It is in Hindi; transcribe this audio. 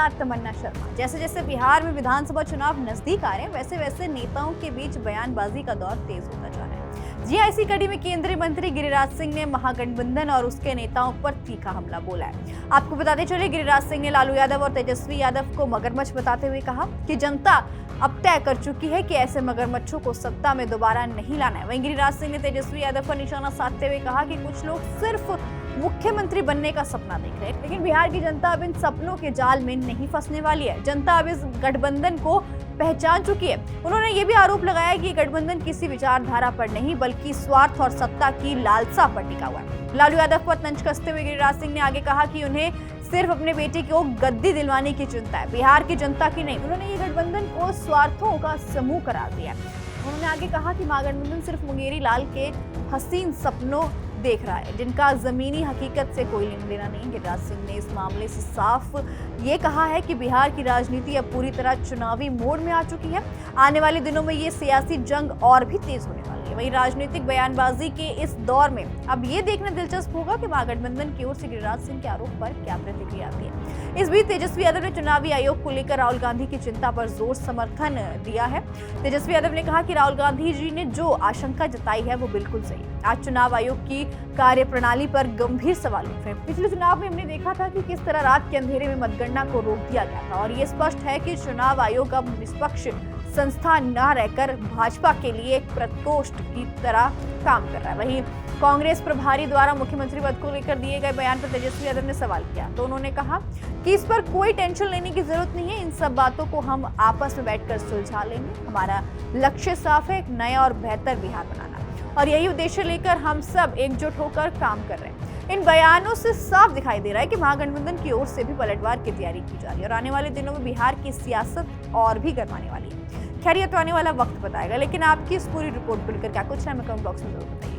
लगातार तमन्ना शर्मा। जैसे जैसे बिहार में विधानसभा चुनाव नजदीक आ रहे हैं, वैसे वैसे नेताओं के बीच बयानबाजी का दौर तेज होता जा रहा है। जी हां, इसी कड़ी में केंद्रीय मंत्री गिरिराज सिंह ने महागठबंधन और उसके नेताओं पर तीखा हमला बोला है। आपको बताते चले, गिरिराज सिंह ने लालू यादव और तेजस्वी यादव को मगरमच्छ बताते हुए कहा कि जनता अब तय कर चुकी है कि ऐसे मगरमच्छों को सत्ता में दोबारा नहीं लाना है। वहीं गिरिराज सिंह ने तेजस्वी यादव पर निशाना साधते हुए कहा कि कुछ लोग सिर्फ मुख्यमंत्री बनने का सपना देख रहे हैं, लेकिन बिहार की जनता अब इन सपनों के जाल में नहीं फंसने वाली है। जनता अब इस गठबंधन को पहचान चुकी है। उन्होंने ये भी आरोप लगाया कि गठबंधन किसी विचारधारा पर नहीं बल्कि स्वार्थ और सत्ता की लालसा पर टिका हुआ है। लालू यादव पर तंज कसते हुए गिरिराज सिंह ने आगे कहा कि उन्हें सिर्फ अपने बेटे को गद्दी दिलवाने की चिंता है, बिहार की जनता की नहीं। उन्होंने ये गठबंधन को स्वार्थों का समूह करार दिया। उन्होंने आगे कहा कि महागठबंधन सिर्फ मुंगेरी लाल के हसीन सपनों देख रहा है, जिनका जमीनी हकीकत से कोई लेना देना नहीं। गिरिराज सिंह ने इस मामले से साफ ये कहा है कि बिहार की राजनीति अब पूरी तरह चुनावी मोड में आ चुकी है। आने वाले दिनों में ये सियासी जंग और भी तेज होने वाली है। वहीं राजनीतिक बयानबाजी के इस दौर में अब ये देखना दिलचस्प होगा कि महागठबंधन की ओर से गिरिराज सिंह के आरोप पर क्या प्रतिक्रिया आती है। इस बीच तेजस्वी यादव ने चुनावी आयोग को लेकर राहुल गांधी की चिंता पर जोर समर्थन दिया है। तेजस्वी यादव ने कहा कि राहुल गांधी जी ने जो आशंका जताई है वो बिल्कुल सही है। आज चुनाव आयोग की कार्यप्रणाली पर गंभीर सवाल उठे। पिछले चुनाव में हमने देखा था कि किस तरह रात के अंधेरे में मतगणना को रोक दिया गया था और ये स्पष्ट है कि चुनाव आयोग अब निष्पक्ष संस्था न रहकर भाजपा के लिए एक प्रकोष्ठ की तरह काम कर रहा है। वहीं कांग्रेस प्रभारी द्वारा मुख्यमंत्री पद को लेकर दिए गए बयान पर तेजस्वी यादव ने सवाल किया तो उन्होंने कहा कि इस पर कोई टेंशन लेने की जरूरत नहीं है, इन सब बातों को हम आपस में बैठकर सुलझा लेंगे। हमारा लक्ष्य साफ है, एक नया और बेहतर बिहार बनाना, और यही उद्देश्य लेकर हम सब एकजुट होकर काम कर रहे हैं। इन बयानों से साफ दिखाई दे रहा है कि महागठबंधन की ओर से भी पलटवार की तैयारी की जा रही है और आने वाले दिनों में बिहार की सियासत और भी गर्माने वाली है। खैर, ये तो आने वाला वक्त बताएगा, लेकिन आपकी इस पूरी रिपोर्ट को लेकर क्या कुछ है, हमें कमेंट बॉक्स में जरूर बताइए।